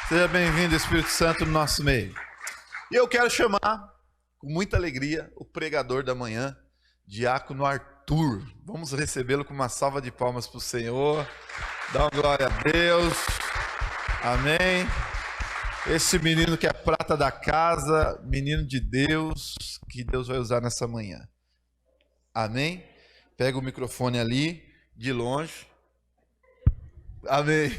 Seja bem-vindo, Espírito Santo, no nosso meio. E eu quero chamar, com muita alegria, o pregador da manhã, Diácono Arthur. Vamos recebê-lo com uma salva de palmas para o Senhor. Dá uma glória a Deus. Amém. Esse menino que é prata da casa, menino de Deus, que Deus vai usar nessa manhã. Amém. Pega o microfone ali, de longe. Amém.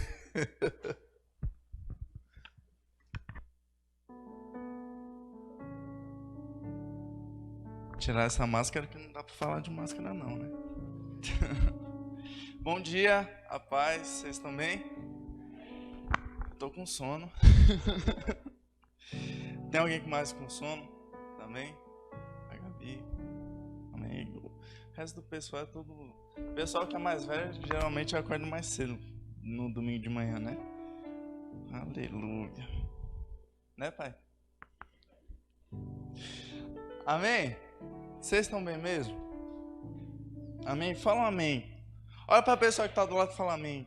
Tirar essa máscara que não dá para falar de máscara não, né? Bom dia, a paz, vocês estão bem? Tô com sono. Tem alguém mais com sono também? A Gabi, amém. O resto do pessoal é todo... O pessoal que é mais velho geralmente acorda mais cedo no domingo de manhã, né? Aleluia. Né, pai? Amém? Vocês estão bem mesmo? Amém? Fala um amém. Olha para a pessoa que está do lado e fala amém.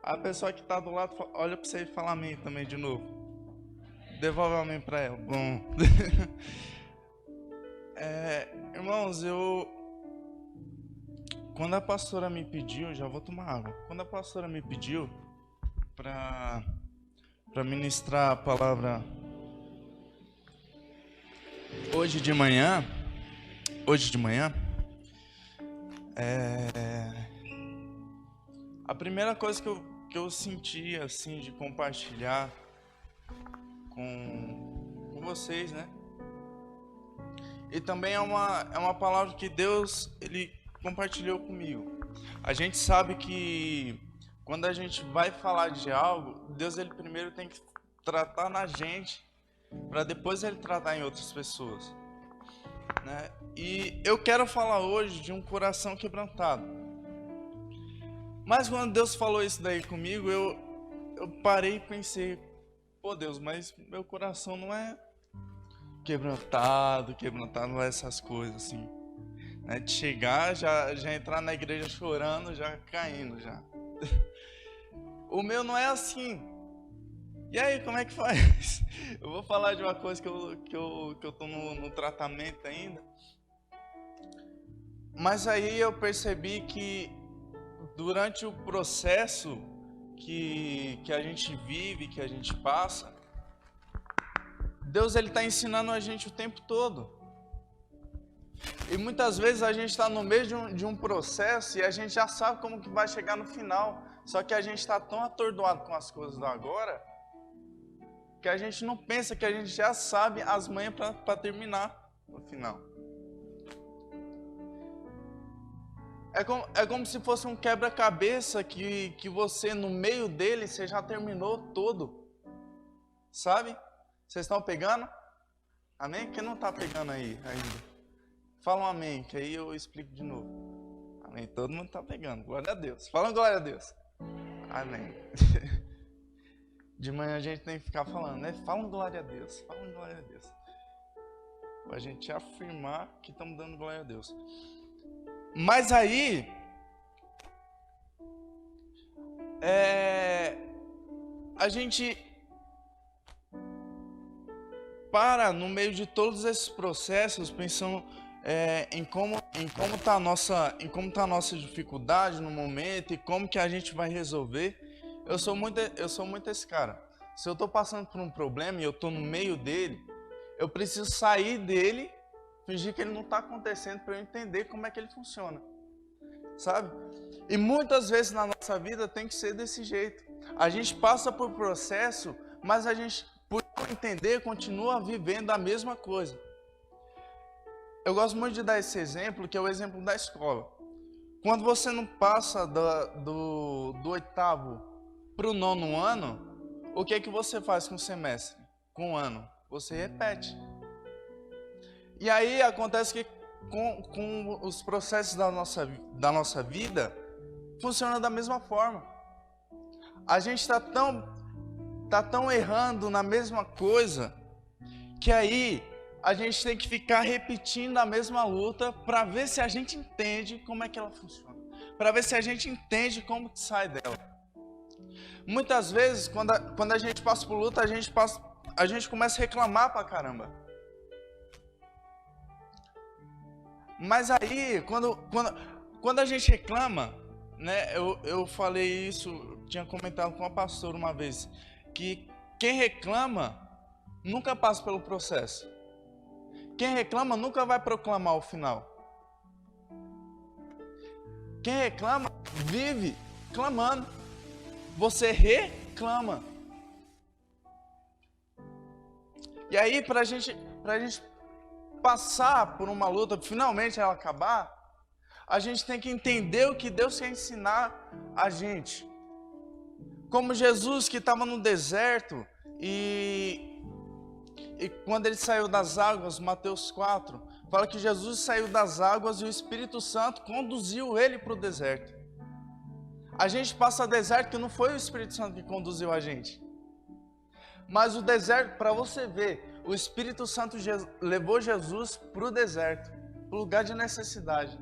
A pessoa que está do lado olha para você e fala amém também de novo. Devolve o amém para ela. Bom. Irmãos, quando a pastora me pediu, já vou tomar água. Quando a pastora me pediu para ministrar a palavra hoje de manhã, a primeira coisa que eu senti assim de compartilhar com vocês, né? E também é uma palavra que Deus ele compartilhou comigo. A gente sabe que quando a gente vai falar de algo, Deus ele primeiro tem que tratar na gente, para depois ele tratar em outras pessoas, né? E eu quero falar hoje de um coração quebrantado. Mas quando Deus falou isso daí comigo, eu parei e pensei, pô Deus, mas meu coração não é quebrantado não é essas coisas assim, né? De chegar, já entrar na igreja chorando, já caindo já. O meu não é assim. E aí, como é que faz? Eu vou falar de uma coisa que eu tô no tratamento ainda. Mas aí eu percebi que durante o processo que a gente vive, que a gente passa, Deus ele está ensinando a gente o tempo todo. E muitas vezes a gente está no meio de um processo e a gente já sabe como que vai chegar no final. Só que a gente está tão atordoado com as coisas do agora, que a gente não pensa que a gente já sabe as manhas para terminar no final. É como se fosse um quebra-cabeça que você, no meio dele, você já terminou todo. Sabe? Vocês estão pegando? Amém? Quem não está pegando aí ainda? Fala um amém, que aí eu explico de novo. Amém? Todo mundo está pegando. Glória a Deus. Fala glória a Deus. Amém. De manhã a gente tem que ficar falando, né? Fala glória a Deus. Fala glória a Deus. Para a gente afirmar que estamos dando glória a Deus. Mas aí, a gente para no meio de todos esses processos, pensando em como está a nossa dificuldade no momento e como que a gente vai resolver. Eu sou muito esse cara. Se eu estou passando por um problema e eu estou no meio dele, eu preciso sair dele, fingir que ele não está acontecendo para eu entender como é que ele funciona, sabe? E muitas vezes na nossa vida tem que ser desse jeito. A gente passa por processo, mas a gente, por não entender, continua vivendo a mesma coisa. Eu gosto muito de dar esse exemplo, que é o exemplo da escola. Quando você não passa do 8º para o 9º ano, o que você faz com o semestre? Com o ano? Você repete. E aí acontece que com os processos da nossa vida, funciona da mesma forma. A gente está tão errando na mesma coisa, que aí a gente tem que ficar repetindo a mesma luta para ver se a gente entende como é que ela funciona. Para ver se a gente entende como que sai dela. Muitas vezes, quando a gente passa por luta, a gente começa a reclamar pra caramba. Mas aí, quando a gente reclama, né, eu falei isso, tinha comentado com uma pastora uma vez, que quem reclama nunca passa pelo processo. Quem reclama nunca vai proclamar o final. Quem reclama vive clamando. Você reclama. E aí, pra gente passar por uma luta, finalmente ela acabar, a gente tem que entender o que Deus quer ensinar a gente. Como Jesus, que estava no deserto e quando ele saiu das águas, Mateus 4, fala que Jesus saiu das águas e o Espírito Santo conduziu ele para o deserto. A gente passa deserto que não foi o Espírito Santo que conduziu a gente. Mas o deserto, para você ver, o Espírito Santo levou Jesus para o deserto, para o lugar de necessidade.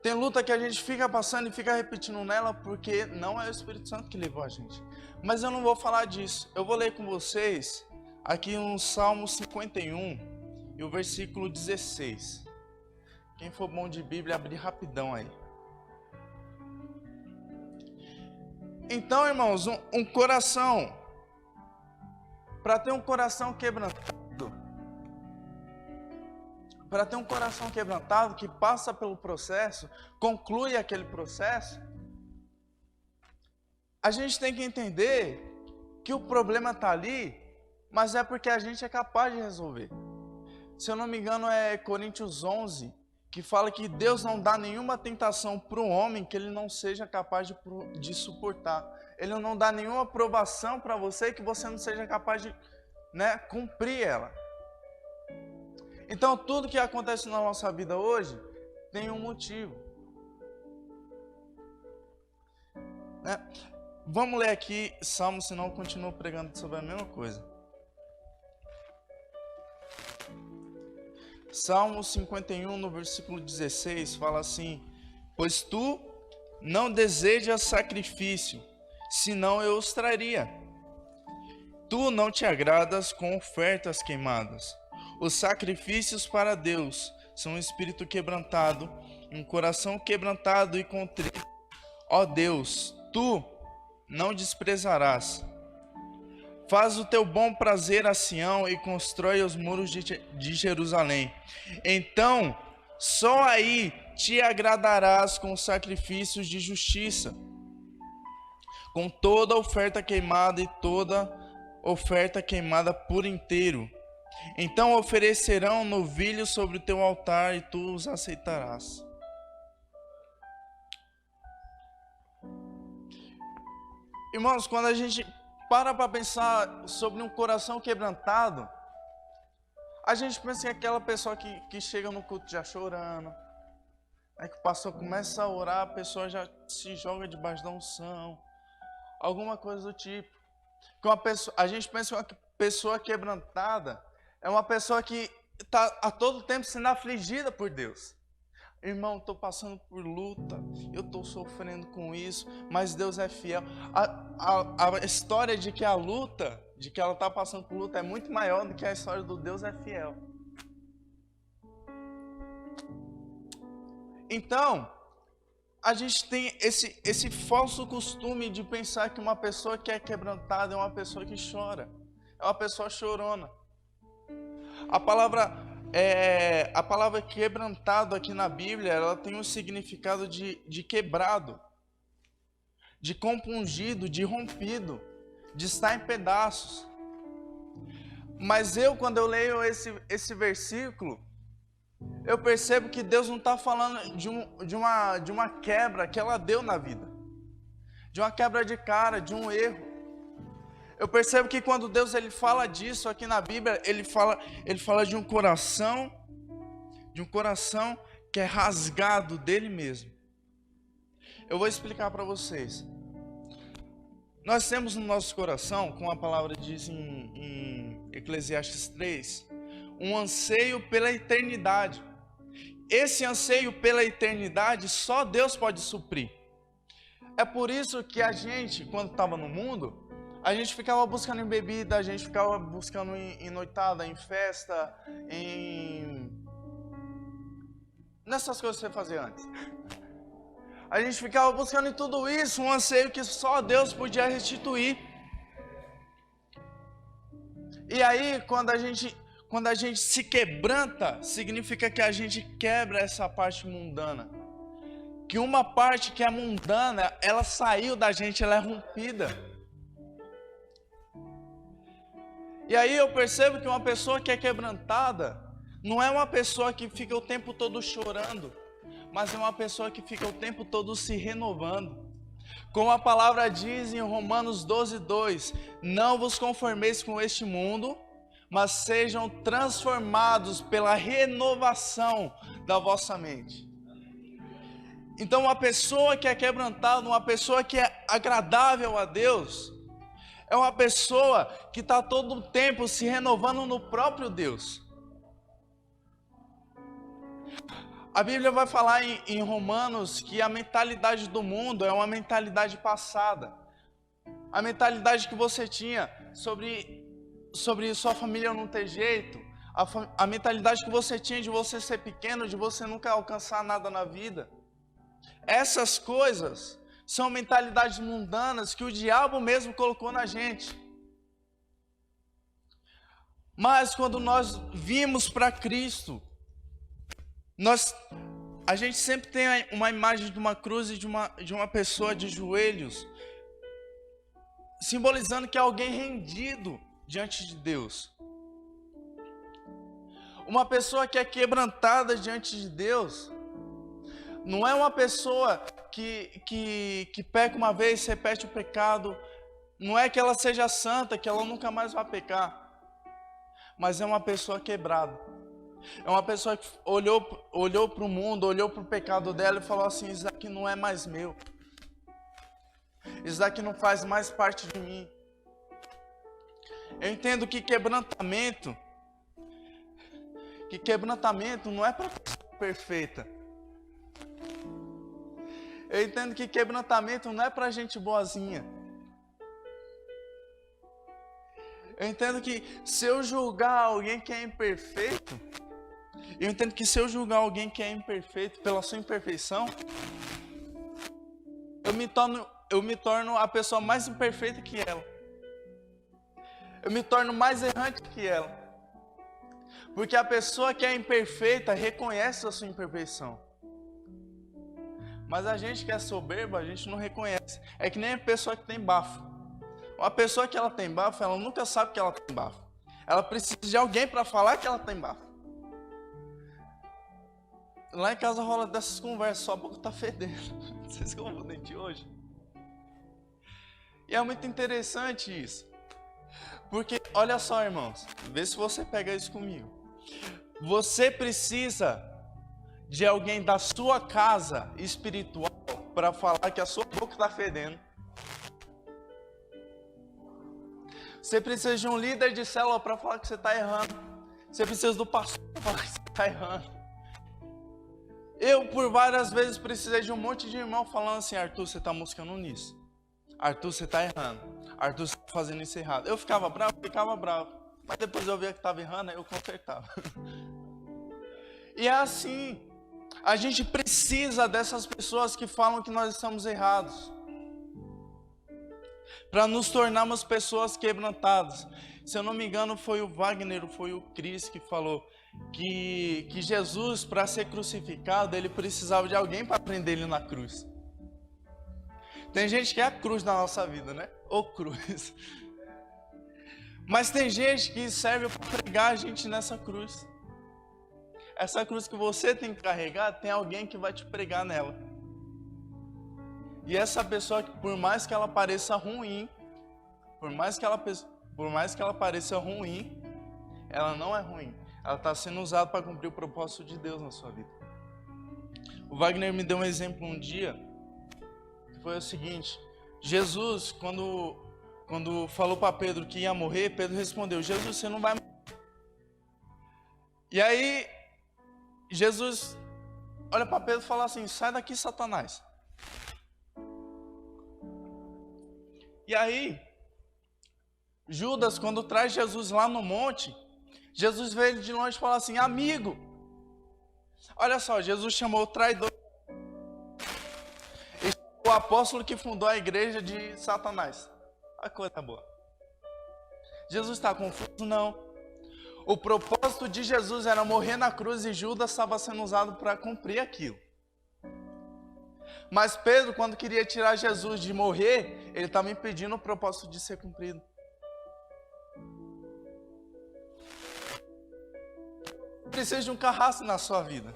Tem luta que a gente fica passando e fica repetindo nela porque não é o Espírito Santo que levou a gente. Mas eu não vou falar disso. Eu vou ler com vocês aqui no Salmo 51 e o versículo 16. Quem for bom de Bíblia, abrir rapidão aí. Então, irmãos, um coração, para ter um coração quebrantado, que passa pelo processo, conclui aquele processo, a gente tem que entender que o problema está ali, mas é porque a gente é capaz de resolver. Se eu não me engano, é Coríntios 11, que fala que Deus não dá nenhuma tentação para o homem que ele não seja capaz de suportar. Ele não dá nenhuma provação para você que você não seja capaz de, né, cumprir ela. Então, tudo que acontece na nossa vida hoje tem um motivo. Né? Vamos ler aqui Salmo, senão eu continuo pregando sobre a mesma coisa. Salmo 51, no versículo 16, fala assim: pois tu não desejas sacrifício, senão eu os traria. Tu não te agradas com ofertas queimadas. Os sacrifícios para Deus são um espírito quebrantado, um coração quebrantado e contrito. Ó Deus, tu não desprezarás. Faz o teu bom prazer a Sião e constrói os muros de Jerusalém. Então, só aí te agradarás com sacrifícios de justiça, com toda oferta queimada e toda oferta queimada por inteiro. Então oferecerão novilhos sobre o teu altar e tu os aceitarás. Irmãos, quando a gente para pensar sobre um coração quebrantado, a gente pensa em aquela pessoa que chega no culto já chorando, aí que o pastor começa a orar, a pessoa já se joga debaixo da unção, alguma coisa do tipo. A gente pensa em uma pessoa quebrantada, é uma pessoa que está a todo tempo sendo afligida por Deus. Irmão, estou passando por luta, eu estou sofrendo com isso, mas Deus é fiel. A história de que a luta, de que ela está passando por luta, é muito maior do que a história do Deus é fiel. Então, a gente tem esse falso costume de pensar que uma pessoa que é quebrantada é uma pessoa que chora, é uma pessoa chorona. A palavra quebrantado aqui na Bíblia, ela tem um significado de quebrado, de compungido, de rompido, de estar em pedaços. Mas quando eu leio esse versículo, eu percebo que Deus não está falando de uma quebra que ela deu na vida, de uma quebra de cara, de um erro. Eu percebo que quando Deus ele fala disso aqui na Bíblia, ele fala de um coração que é rasgado dele mesmo. Eu vou explicar para vocês. Nós temos no nosso coração, como a palavra diz em Eclesiastes 3, um anseio pela eternidade. Esse anseio pela eternidade só Deus pode suprir. É por isso que a gente, quando estava no mundo, a gente ficava buscando em bebida, a gente ficava buscando em noitada, em festa, nessas coisas que você fazia antes. A gente ficava buscando em tudo isso, um anseio que só Deus podia restituir. E aí, quando a gente se quebranta, significa que a gente quebra essa parte mundana. Que uma parte que é mundana, ela saiu da gente, ela é rompida. E aí eu percebo que uma pessoa que é quebrantada, não é uma pessoa que fica o tempo todo chorando, mas é uma pessoa que fica o tempo todo se renovando. Como a palavra diz em Romanos 12:2, não vos conformeis com este mundo, mas sejam transformados pela renovação da vossa mente. Então uma pessoa que é quebrantada, uma pessoa que é agradável a Deus, é uma pessoa que está todo o tempo se renovando no próprio Deus. A Bíblia vai falar em Romanos que a mentalidade do mundo é uma mentalidade passada. A mentalidade que você tinha sobre sua família não ter jeito, a mentalidade que você tinha de você ser pequeno, de você nunca alcançar nada na vida. Essas coisas são mentalidades mundanas que o diabo mesmo colocou na gente. Mas quando nós vimos para Cristo, a gente sempre tem uma imagem de uma cruz e de uma pessoa de joelhos, simbolizando que é alguém rendido diante de Deus. Uma pessoa que é quebrantada diante de Deus, não é uma pessoa que peca uma vez, repete o pecado, não é que ela seja santa, que ela nunca mais vai pecar, mas é uma pessoa quebrada. É uma pessoa que olhou para o mundo, olhou para o pecado dela e falou assim: isso aqui não é mais meu. Isso daqui não faz mais parte de mim. Eu entendo que quebrantamento não é para pessoa perfeita. Eu entendo que quebrantamento não é para gente boazinha. Eu entendo que se eu julgar alguém que é imperfeito, pela sua imperfeição, eu me torno a pessoa mais imperfeita que ela. Eu me torno mais errante que ela. Porque a pessoa que é imperfeita reconhece a sua imperfeição. Mas a gente que é soberba, a gente não reconhece. É que nem a pessoa que tem bafo. Uma pessoa que ela tem bafo, ela nunca sabe que ela tem bafo. Ela precisa de alguém para falar que ela tem bafo. Lá em casa rola dessas conversas, sua boca tá fedendo. Vocês escovam o dente hoje? E é muito interessante isso. Porque, olha só, irmãos, vê se você pega isso comigo. Você precisa de alguém da sua casa espiritual para falar que a sua boca está fedendo. Você precisa de um líder de célula para falar que você está errando. Você precisa do pastor para falar que você está errando. Eu, por várias vezes, precisei de um monte de irmão falando assim: Arthur, você está moscando nisso. Arthur, você está errando. Arthur, você está fazendo isso errado. Eu ficava bravo. Mas depois eu via que estava errando, aí eu consertava. E é assim. A gente precisa dessas pessoas que falam que nós estamos errados, para nos tornarmos pessoas quebrantadas. Se eu não me engano, foi o Wagner, foi o Cris que falou que Jesus, para ser crucificado, ele precisava de alguém para prender ele na cruz. Tem gente que é a cruz da nossa vida, né? Ou cruz. Mas tem gente que serve para pregar a gente nessa cruz. Essa cruz que você tem que carregar, tem alguém que vai te pregar nela. E essa pessoa, por mais que ela pareça ruim, por mais que ela pareça ruim, ela não é ruim. Ela está sendo usada para cumprir o propósito de Deus na sua vida. O Wagner me deu um exemplo um dia, que foi o seguinte: Jesus, quando falou para Pedro que ia morrer, Pedro respondeu: Jesus, você não vai morrer. E aí, Jesus olha para Pedro e fala assim: sai daqui, Satanás. E aí, Judas, quando traz Jesus lá no monte, Jesus vê ele de longe e fala assim: amigo, olha só, Jesus chamou o traidor, o apóstolo que fundou a igreja de Satanás. A coisa boa. Jesus está confuso? Não. O propósito de Jesus era morrer na cruz e Judas estava sendo usado para cumprir aquilo. Mas Pedro, quando queria tirar Jesus de morrer, ele estava impedindo o propósito de ser cumprido. Precisa de um carrasco na sua vida.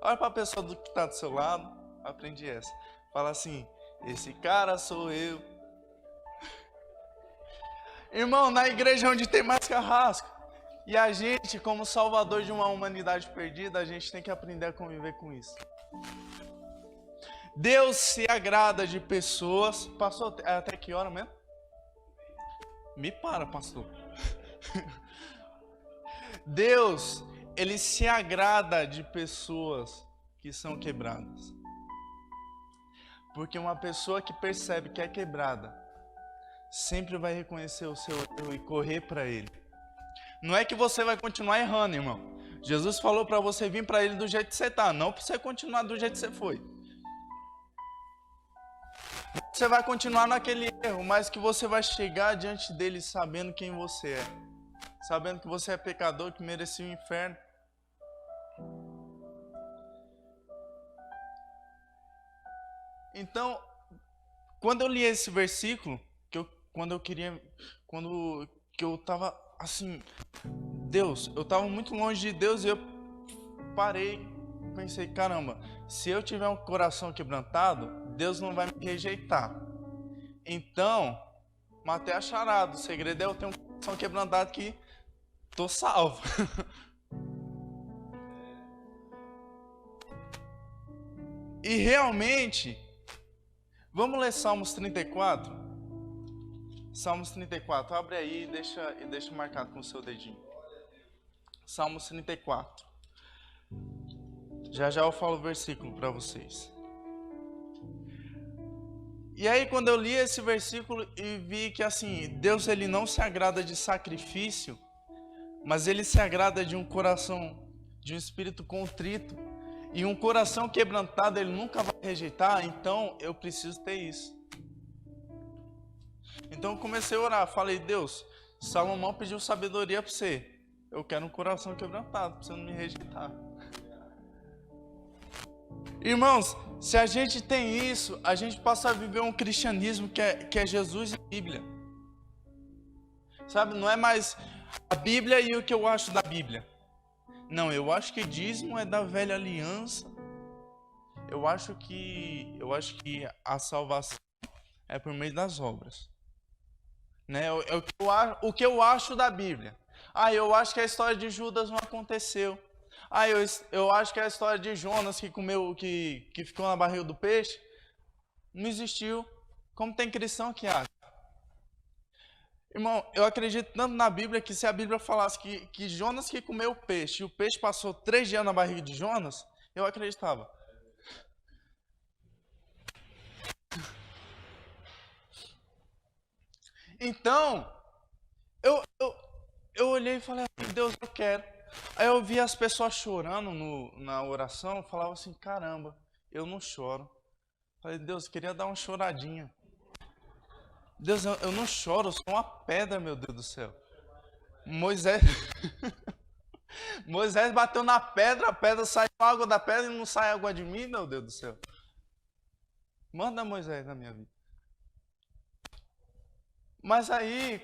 Olha para a pessoa que está do seu lado, aprendi essa. Fala assim: esse cara sou eu. Irmão, na igreja onde tem mais carrasco. E a gente, como salvador de uma humanidade perdida, a gente tem que aprender a conviver com isso. Deus se agrada de pessoas. Pastor, até que hora mesmo? Me para, pastor. Deus, ele se agrada de pessoas que são quebradas. Porque uma pessoa que percebe que é quebrada sempre vai reconhecer o seu erro e correr para ele. Não é que você vai continuar errando, irmão. Jesus falou para você vir para ele do jeito que você está, não para você continuar do jeito que você foi. Você vai continuar naquele erro, mas que você vai chegar diante dele sabendo quem você é. Sabendo que você é pecador, que merecia o inferno. Então, quando eu li esse versículo, quando eu estava assim, Deus, eu estava muito longe de Deus e eu parei, pensei, caramba, se eu tiver um coração quebrantado, Deus não vai me rejeitar. Então, matei a charada, o segredo é eu ter um coração quebrantado que tô salvo. E realmente, vamos ler Salmos 34? Salmos 34, abre aí e deixa marcado com o seu dedinho. Salmos 34. Já eu falo o versículo para vocês. E aí quando eu li esse versículo e vi que assim, Deus ele não se agrada de sacrifício, mas ele se agrada de um coração, de um espírito contrito. E um coração quebrantado ele nunca vai rejeitar, então eu preciso ter isso. Então eu comecei a orar, falei, Deus, Salomão pediu sabedoria para você. Eu quero um coração quebrantado, para você não me rejeitar. Irmãos, se a gente tem isso, a gente passa a viver um cristianismo que é Jesus e Bíblia. Sabe, não é mais a Bíblia e o que eu acho da Bíblia. Não, eu acho que dízimo é da velha aliança. Eu acho que a salvação é por meio das obras. Né? O que eu acho da Bíblia. Eu acho que a história de Judas não aconteceu. Eu acho que a história de Jonas que ficou na barriga do peixe não existiu. Como tem cristão que acha. Irmão, eu acredito tanto na Bíblia que se a Bíblia falasse que Jonas que comeu o peixe e o peixe passou 3 dias na barriga de Jonas, eu acreditava. Então, eu olhei e falei, Deus, eu quero. Aí eu vi as pessoas chorando na oração, falava assim, caramba, eu não choro. Falei, Deus, eu queria dar uma choradinha. Deus, eu não choro, eu sou uma pedra, meu Deus do céu. Moisés bateu na pedra, a pedra saiu água da pedra e não sai água de mim, meu Deus do céu. Manda Moisés na minha vida. Mas aí,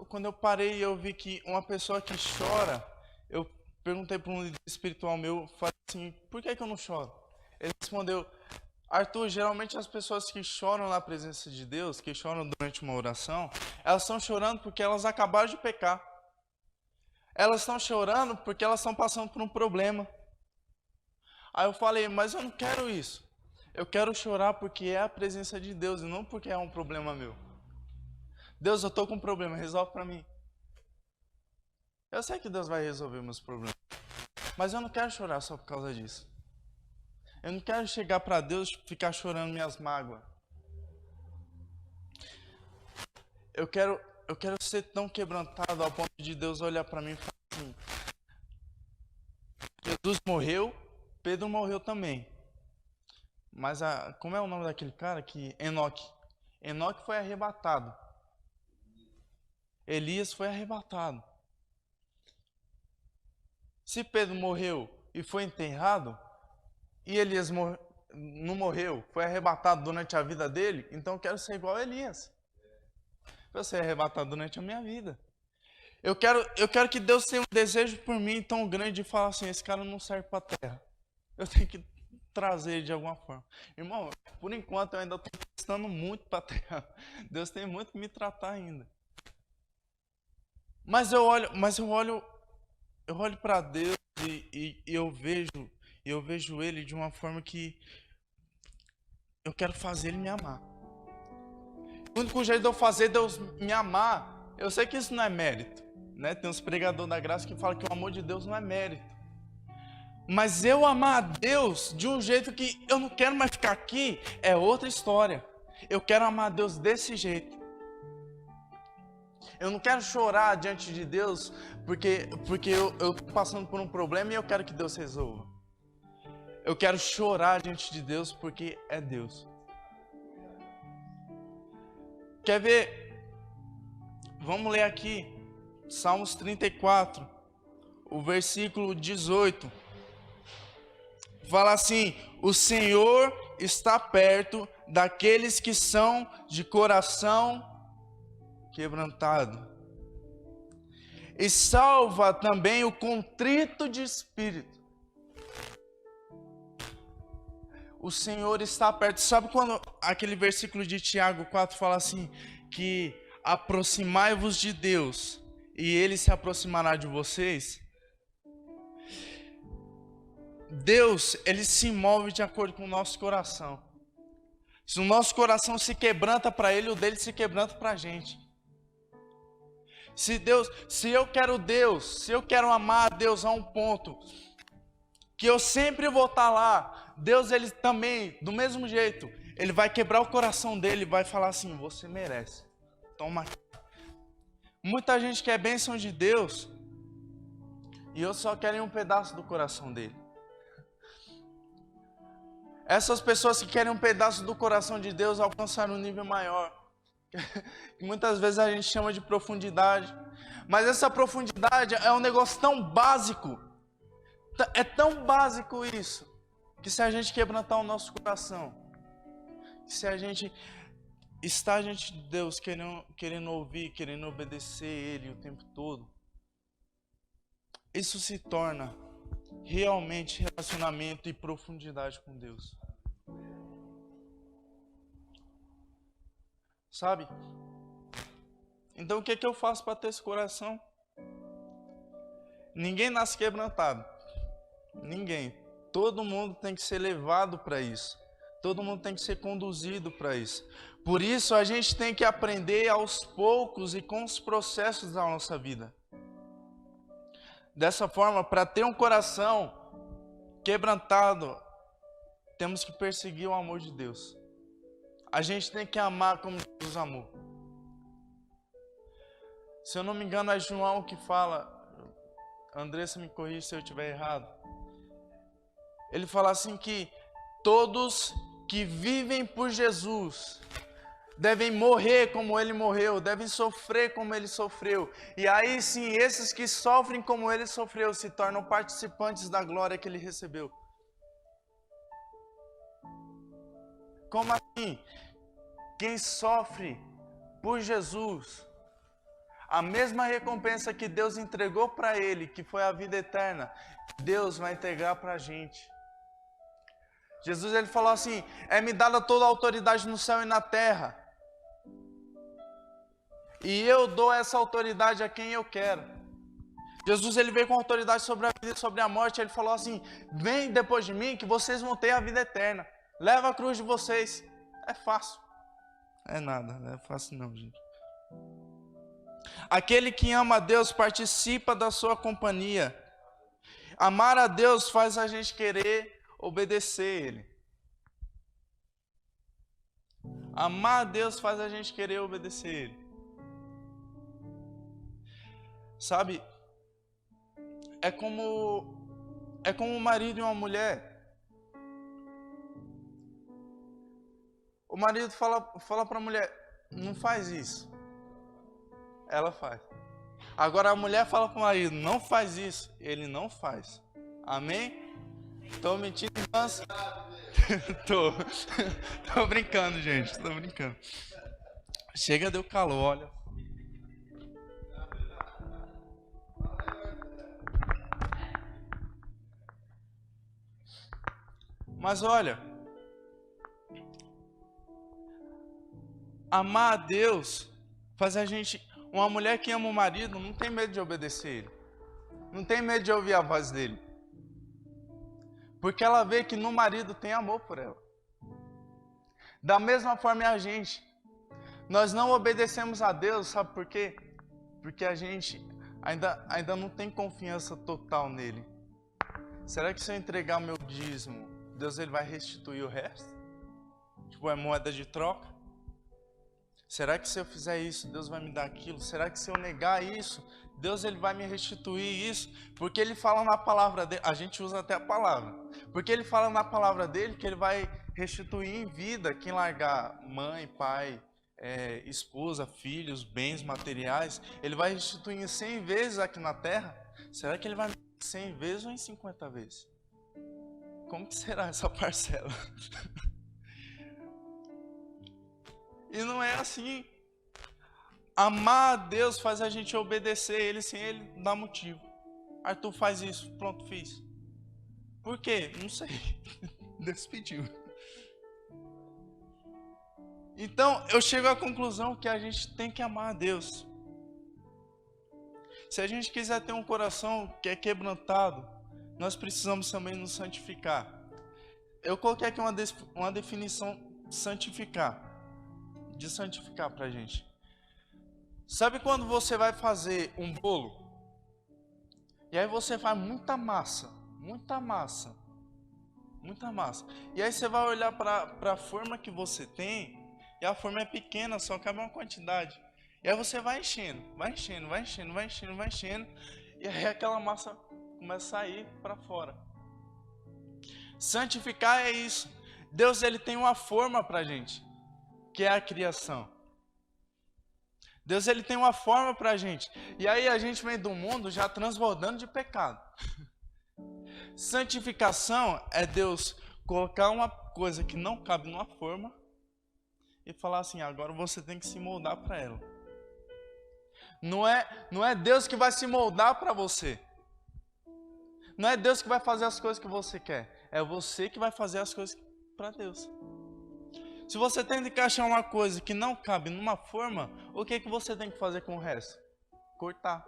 quando eu parei e eu vi que uma pessoa que chora, eu perguntei para um líder espiritual meu, falei assim, por que eu não choro? Ele respondeu, Arthur, geralmente as pessoas que choram na presença de Deus, que choram durante uma oração, elas estão chorando porque elas acabaram de pecar. Elas estão chorando porque elas estão passando por um problema. Aí eu falei, mas eu não quero isso. Eu quero chorar porque é a presença de Deus e não porque é um problema meu. Deus, eu estou com um problema, resolve para mim. Eu sei que Deus vai resolver meus problemas. Mas eu não quero chorar só por causa disso. Eu não quero chegar para Deus e ficar chorando minhas mágoas. eu quero ser tão quebrantado ao ponto de Deus olhar para mim e falar assim: Jesus morreu, Pedro morreu também. Mas como é o nome daquele cara? Enoque. Enoque foi arrebatado. Elias foi arrebatado. Se Pedro morreu e foi enterrado, e Elias não morreu, foi arrebatado durante a vida dele, então eu quero ser igual a Elias. Eu ser arrebatado durante a minha vida. Eu quero que Deus tenha um desejo por mim tão grande de falar assim: esse cara não serve para a terra. Eu tenho que trazer ele de alguma forma. Irmão, por enquanto eu ainda estou prestando muito para a terra. Deus tem muito que me tratar ainda. Mas eu olho para Deus e eu vejo Ele de uma forma que eu quero fazer Ele me amar. O único jeito de eu fazer Deus me amar, eu sei que isso não é mérito, né? Tem uns pregadores da graça que falam que o amor de Deus não é mérito. Mas eu amar a Deus de um jeito que eu não quero mais ficar aqui é outra história. Eu quero amar a Deus desse jeito. Eu não quero chorar diante de Deus porque eu estou passando por um problema e eu quero que Deus resolva. Eu quero chorar diante de Deus porque é Deus. Quer ver? Vamos ler aqui, Salmos 34, o versículo 18. Fala assim: o Senhor está perto daqueles que são de coração quebrantado, e salva também o contrito de espírito. O Senhor está perto. Sabe quando aquele versículo de Tiago 4 fala assim, que aproximai-vos de Deus e Ele se aproximará de vocês? Deus, Ele se move de acordo com o nosso coração. Se o nosso coração se quebranta para Ele, o dele se quebranta para a gente. Se eu quero amar a Deus a um ponto que eu sempre vou estar lá, Deus, Ele também, do mesmo jeito, Ele vai quebrar o coração dele e vai falar assim: você merece, toma aqui. Muita gente quer bênção de Deus e eu só quero um pedaço do coração dele. Essas pessoas que querem um pedaço do coração de Deus alcançaram um nível maior, que muitas vezes a gente chama de profundidade. Mas essa profundidade é um negócio tão básico, é tão básico isso, que se a gente quebrantar o nosso coração, se a gente está diante de Deus querendo ouvir, querendo obedecer Ele o tempo todo, isso se torna realmente relacionamento e profundidade com Deus. Sabe? Então o que eu faço para ter esse coração? Ninguém nasce quebrantado. Ninguém. Todo mundo tem que ser levado para isso. Todo mundo tem que ser conduzido para isso. Por isso a gente tem que aprender aos poucos e com os processos da nossa vida. Dessa forma, para ter um coração quebrantado, temos que perseguir o amor de Deus. A gente tem que amar como Jesus amou. Se eu não me engano, é João que fala, Andressa me corrige se eu estiver errado. Ele fala assim que todos que vivem por Jesus devem morrer como Ele morreu, devem sofrer como Ele sofreu. E aí sim, esses que sofrem como Ele sofreu se tornam participantes da glória que Ele recebeu. Como assim? Quem sofre por Jesus, a mesma recompensa que Deus entregou para ele, que foi a vida eterna, Deus vai entregar para a gente. Jesus, ele falou assim: é-me dada toda a autoridade no céu e na terra, e eu dou essa autoridade a quem eu quero. Jesus, ele veio com autoridade sobre a vida e sobre a morte. Ele falou assim: vem depois de mim que vocês vão ter a vida eterna. Leva a cruz de vocês. É fácil. É nada, não é fácil não, gente. Aquele que ama a Deus participa da sua companhia. Amar a Deus faz a gente querer obedecer Ele. Amar a Deus faz a gente querer obedecer Ele. Sabe? É como um marido e uma mulher. O marido fala para a mulher, não faz isso. Ela faz. Agora a mulher fala para o marido, não faz isso. Ele não faz. Amém? Tô mentindo, mas... tô brincando, gente. Tô brincando. Chega, deu calor, olha. Mas olha, amar a Deus faz a gente... Uma mulher que ama o marido não tem medo de obedecer ele. Não tem medo de ouvir a voz dele. Porque ela vê que no marido tem amor por ela. Da mesma forma é a gente. Nós não obedecemos a Deus, sabe por quê? Porque a gente ainda não tem confiança total nele. Será que se eu entregar meu dízimo, Deus ele vai restituir o resto? Tipo, é moeda de troca? Será que se eu fizer isso, Deus vai me dar aquilo? Será que se eu negar isso, Deus ele vai me restituir isso? Porque ele fala na palavra dele, a gente usa até a palavra. Porque ele fala na palavra dele que ele vai restituir em vida quem largar mãe, pai, esposa, filhos, bens materiais. Ele vai restituir em 100 vezes aqui na terra. Será que ele vai me dar 100 vezes ou em 50 vezes? Como que será essa parcela? E não é assim. Amar a Deus faz a gente obedecer Ele sem Ele dar motivo. Arthur, faz isso. Pronto, fiz. Por quê? Não sei. Deus pediu. Então, eu chego à conclusão que a gente tem que amar a Deus. Se a gente quiser ter um coração que é quebrantado, nós precisamos também nos santificar. Eu coloquei aqui uma definição de santificar pra gente. Sabe quando você vai fazer um bolo? E aí você faz muita massa. E aí você vai olhar para a forma que você tem, e a forma é pequena, só cabe uma quantidade. E aí você vai enchendo, e aí aquela massa começa a sair para fora. Santificar é isso. Deus ele tem uma forma pra gente, que é a criação. Deus ele tem uma forma pra gente. E aí a gente vem do mundo já transbordando de pecado. Santificação é Deus colocar uma coisa que não cabe numa forma e falar assim, agora você tem que se moldar para ela. Não é Deus que vai se moldar para você. Não é Deus que vai fazer as coisas que você quer. É você que vai fazer as coisas para Deus. Se você tenta encaixar uma coisa que não cabe numa forma, o que você tem que fazer com o resto? Cortar.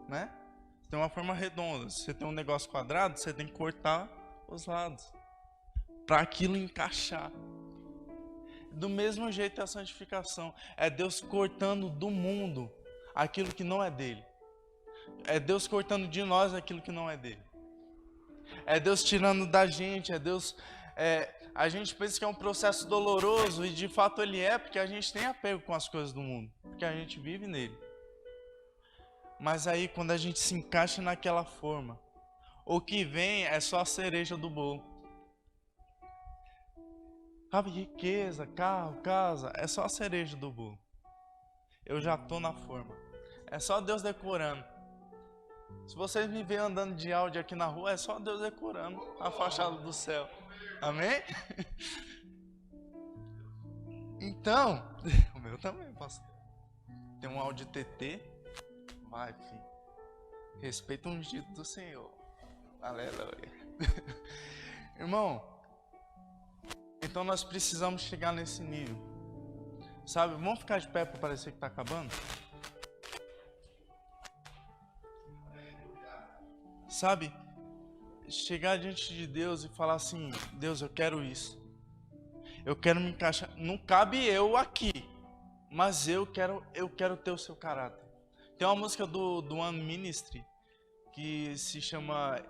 Né? Você tem uma forma redonda, se você tem um negócio quadrado, você tem que cortar os lados para aquilo encaixar. Do mesmo jeito é a santificação. É Deus cortando do mundo aquilo que não é dele. É Deus cortando de nós aquilo que não é dele. É Deus tirando da gente, a gente pensa que é um processo doloroso, e de fato ele é, porque a gente tem apego com as coisas do mundo, porque a gente vive nele. Mas aí quando a gente se encaixa naquela forma, o que vem é só a cereja do bolo. Sabe, riqueza, carro, casa, é só a cereja do bolo. Eu já estou na forma. É só Deus decorando. Se vocês me verem andando de Audi aqui na rua, é só Deus decorando a fachada do céu. Amém? Então, o meu também, pastor. Tem um Audi TT. Vai, filho. Respeita o ungido do Senhor. Aleluia. Irmão, então nós precisamos chegar nesse nível. Sabe, vamos ficar de pé para parecer que está acabando? Sabe, chegar diante de Deus e falar assim, Deus, eu quero isso. Eu quero me encaixar. Não cabe eu aqui, mas eu quero ter o seu caráter. Tem uma música do One Ministry que se chama,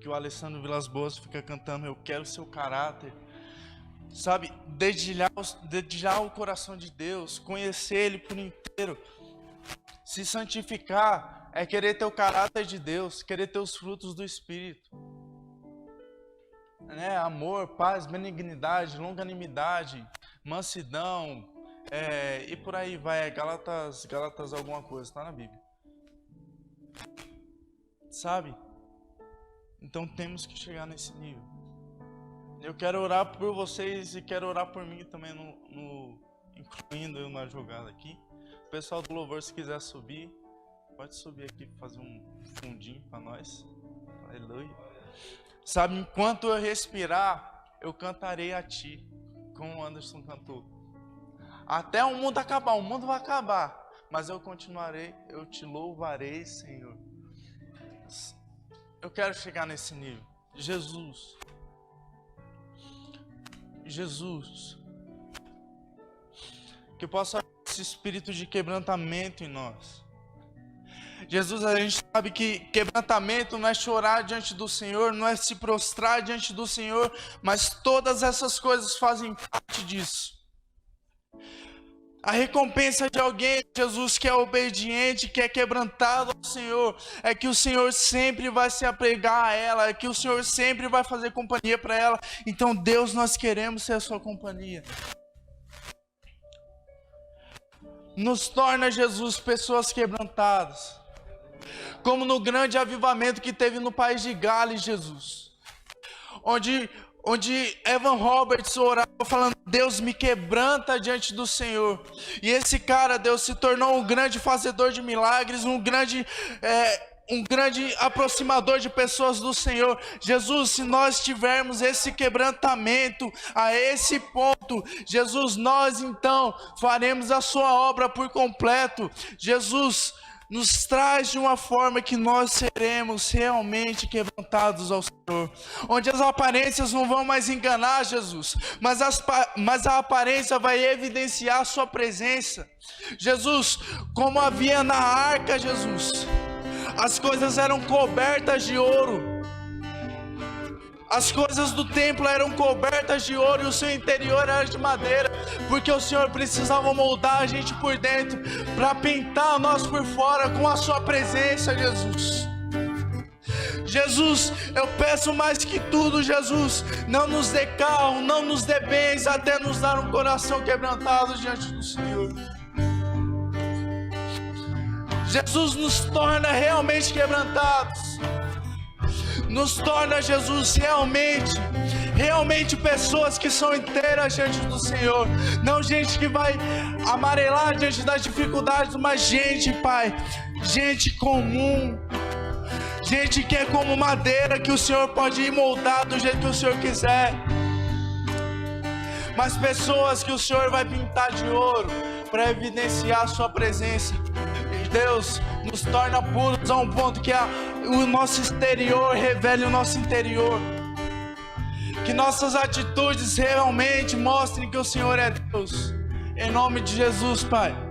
que o Alessandro Vilas Boas fica cantando, eu quero o seu caráter. Sabe, dedilhar o coração de Deus, conhecer Ele por inteiro. Se santificar é querer ter o caráter de Deus, querer ter os frutos do Espírito. Né? Amor, paz, benignidade, longanimidade, mansidão, e por aí vai. Gálatas alguma coisa, está na Bíblia. Sabe? Então temos que chegar nesse nível. Eu quero orar por vocês e quero orar por mim também, incluindo eu na jogada aqui. O pessoal do louvor, se quiser subir, pode subir aqui para fazer um fundinho para nós. Aleluia. Sabe, enquanto eu respirar, eu cantarei a Ti, como o Anderson cantou. Até o mundo acabar, o mundo vai acabar, mas eu continuarei, eu Te louvarei, Senhor. Eu quero chegar nesse nível. Jesus, que possa haver esse espírito de quebrantamento em nós. Jesus, a gente sabe que quebrantamento não é chorar diante do Senhor, não é se prostrar diante do Senhor, mas todas essas coisas fazem parte disso. A recompensa de alguém, Jesus, que é obediente, que é quebrantado ao Senhor, é que o Senhor sempre vai se apegar a ela, é que o Senhor sempre vai fazer companhia para ela. Então, Deus, nós queremos ser a sua companhia. Nos torna, Jesus, pessoas quebrantadas. Como no grande avivamento que teve no país de Gales, Jesus. Onde Evan Roberts orava falando, Deus, me quebranta diante do Senhor. E esse cara, Deus, se tornou um grande fazedor de milagres, um grande aproximador de pessoas do Senhor. Jesus, se nós tivermos esse quebrantamento a esse ponto, Jesus, nós então faremos a sua obra por completo. Jesus, nos traz de uma forma que nós seremos realmente quebrantados ao Senhor. Onde as aparências não vão mais enganar, Jesus, mas a aparência vai evidenciar a sua presença. Jesus, como havia na arca, Jesus, as coisas eram cobertas de ouro. As coisas do templo eram cobertas de ouro e o seu interior era de madeira, porque o Senhor precisava moldar a gente por dentro, para pintar nós por fora com a sua presença, Jesus. Jesus, eu peço mais que tudo, Jesus, não nos dê carro, não nos dê bens, até nos dar um coração quebrantado diante do Senhor. Jesus, nos torna realmente quebrantados. Nos torna, Jesus, realmente pessoas que são inteiras diante do Senhor. Não gente que vai amarelar diante das dificuldades, mas gente, Pai, gente comum. Gente que é como madeira, que o Senhor pode ir moldar do jeito que o Senhor quiser. Mas pessoas que o Senhor vai pintar de ouro para evidenciar a sua presença. Deus, nos torna puros a um ponto que o nosso exterior revele o nosso interior. Que nossas atitudes realmente mostrem que o Senhor é Deus. Em nome de Jesus, Pai.